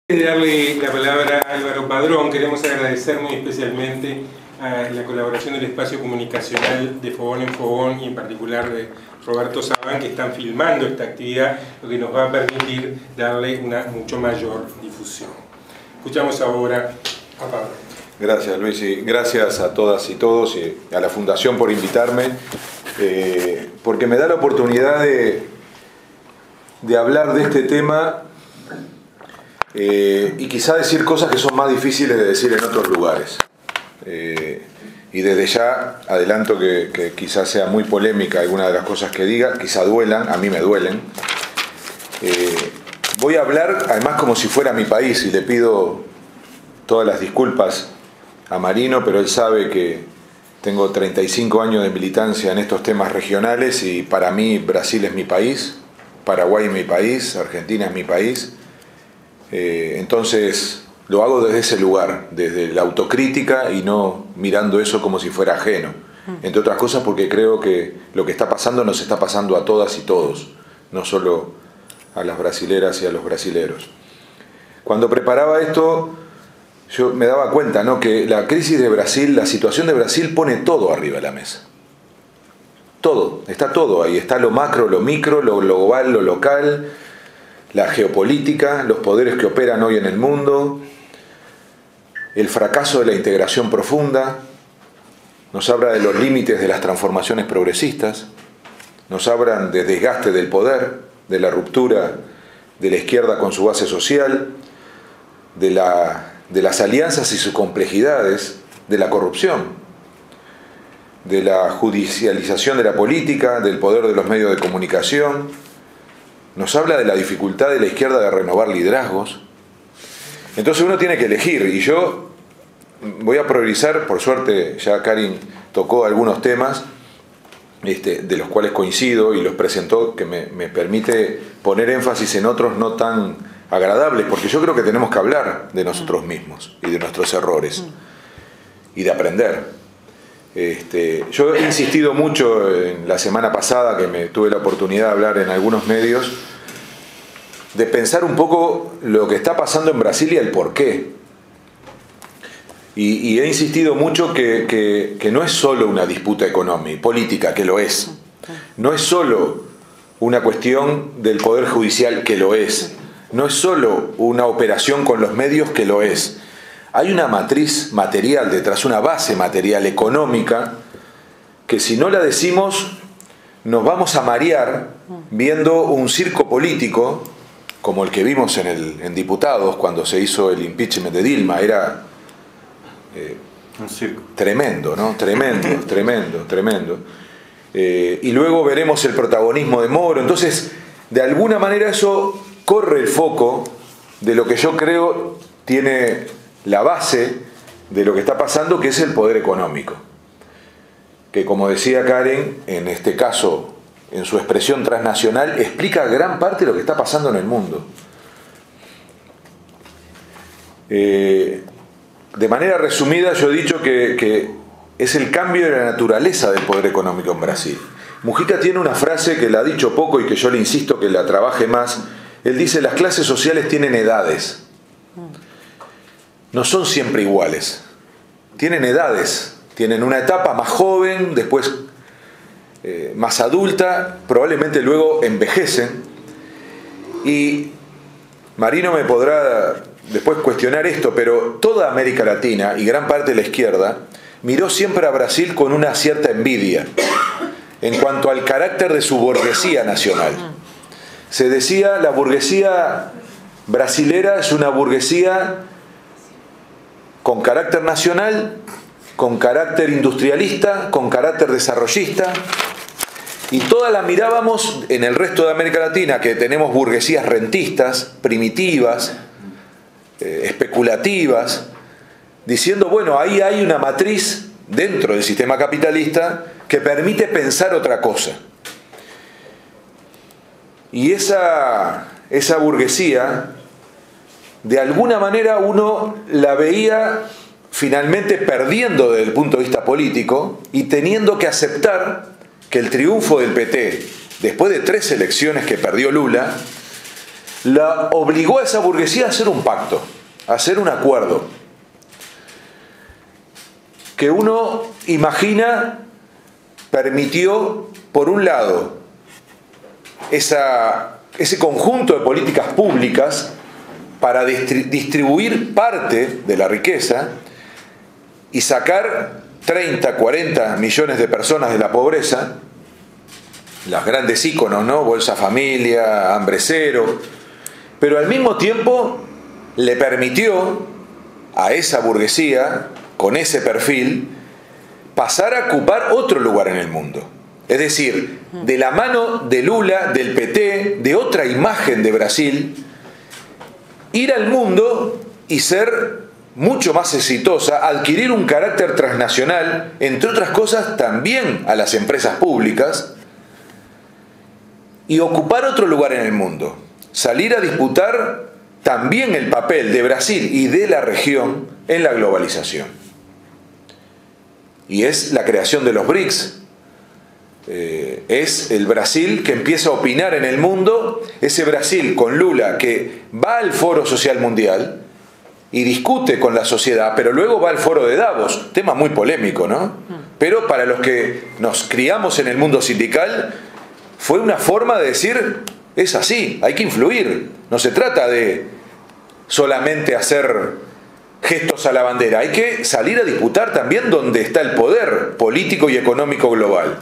De darle la palabra a Álvaro Padrón, queremos agradecer muy especialmente a la colaboración del espacio comunicacional de Fogón en Fogón y en particular de Roberto Sabán, que están filmando esta actividad, lo que nos va a permitir darle una mucho mayor difusión. Escuchamos ahora a Pablo. Gracias, Luis, y gracias a todas y todos y a la Fundación por invitarme, porque me da la oportunidad de hablar de este tema y quizá decir cosas que son más difíciles de decir en otros lugares. Y desde ya adelanto que quizás sea muy polémica alguna de las cosas que diga, quizá duelan, a mí me duelen. Voy a hablar además como si fuera mi país y le pido todas las disculpas a Marino, pero él sabe que tengo 35 años de militancia en estos temas regionales y para mí Brasil es mi país, Paraguay es mi país, Argentina es mi país. Entonces lo hago desde ese lugar, desde la autocrítica y no mirando eso como si fuera ajeno. Entre otras cosas porque creo que lo que está pasando nos está pasando a todas y todos, no solo a las brasileras y a los brasileros. Cuando preparaba esto, yo me daba cuenta, ¿no?, que la crisis de Brasil, la situación de Brasil pone todo arriba de la mesa. Todo, está todo ahí. Está lo macro, lo micro, lo global, lo local, la geopolítica, los poderes que operan hoy en el mundo, el fracaso de la integración profunda, nos habla de los límites de las transformaciones progresistas, nos hablan de desgaste del poder, de la ruptura de la izquierda con su base social, de las alianzas y sus complejidades, de la corrupción, de la judicialización de la política, del poder de los medios de comunicación. Nos habla de la dificultad de la izquierda de renovar liderazgos. Entonces uno tiene que elegir, y yo voy a priorizar, por suerte ya Karin tocó algunos temas de los cuales coincido y los presentó, que me permite poner énfasis en otros no tan agradables, porque yo creo que tenemos que hablar de nosotros mismos y de nuestros errores y de aprender. Yo he insistido mucho en la semana pasada, que me tuve la oportunidad de hablar en algunos medios, de pensar un poco lo que está pasando en Brasil y el por qué. Y he insistido mucho que no es solo una disputa económica, política, que lo es. No es solo una cuestión del Poder Judicial, que lo es. No es solo una operación con los medios, que lo es. Hay una matriz material detrás, una base material económica, que si no la decimos nos vamos a marear viendo un circo político como el que vimos en Diputados cuando se hizo el impeachment de Dilma. Era tremendo, ¿no? Tremendo. Y luego veremos el protagonismo de Moro. Entonces, de alguna manera eso corre el foco de lo que yo creo tiene la base de lo que está pasando, que es el poder económico, que, como decía Karen, en este caso, en su expresión transnacional, explica gran parte de lo que está pasando en el mundo. De manera resumida, yo he dicho que es el cambio de la naturaleza del poder económico en Brasil. Mujica tiene una frase que la ha dicho poco y que yo le insisto que la trabaje más. Él dice: las clases sociales tienen edades. No son siempre iguales. Tienen edades. Tienen una etapa más joven, después más adulta, probablemente luego envejecen. Y Marino me podrá después cuestionar esto, pero toda América Latina y gran parte de la izquierda miró siempre a Brasil con una cierta envidia en cuanto al carácter de su burguesía nacional. Se decía, la burguesía brasilera es una burguesía con carácter nacional, con carácter industrialista, con carácter desarrollista, y toda la mirábamos en el resto de América Latina, que tenemos burguesías rentistas, primitivas, especulativas, diciendo, bueno, ahí hay una matriz dentro del sistema capitalista que permite pensar otra cosa. Y esa burguesía, de alguna manera uno la veía finalmente perdiendo desde el punto de vista político y teniendo que aceptar que el triunfo del PT, después de 3 elecciones que perdió Lula, la obligó a esa burguesía a hacer un pacto, a hacer un acuerdo, que uno imagina permitió, por un lado, ese conjunto de políticas públicas para distribuir parte de la riqueza y sacar 30, 40 millones de personas de la pobreza, las grandes íconos, ¿no? Bolsa Familia, Hambre Cero, pero al mismo tiempo le permitió a esa burguesía, con ese perfil, pasar a ocupar otro lugar en el mundo. Es decir, de la mano de Lula, del PT, de otra imagen de Brasil, ir al mundo y ser mucho más exitosa, adquirir un carácter transnacional, entre otras cosas también a las empresas públicas, y ocupar otro lugar en el mundo. Salir a disputar también el papel de Brasil y de la región en la globalización. Y es la creación de los BRICS. Es el Brasil que empieza a opinar en el mundo, ese Brasil con Lula que va al Foro Social Mundial y discute con la sociedad, pero luego va al Foro de Davos, tema muy polémico, ¿no? Pero para los que nos criamos en el mundo sindical, fue una forma de decir, es así, hay que influir, no se trata de solamente hacer gestos a la bandera, hay que salir a disputar también donde está el poder político y económico global.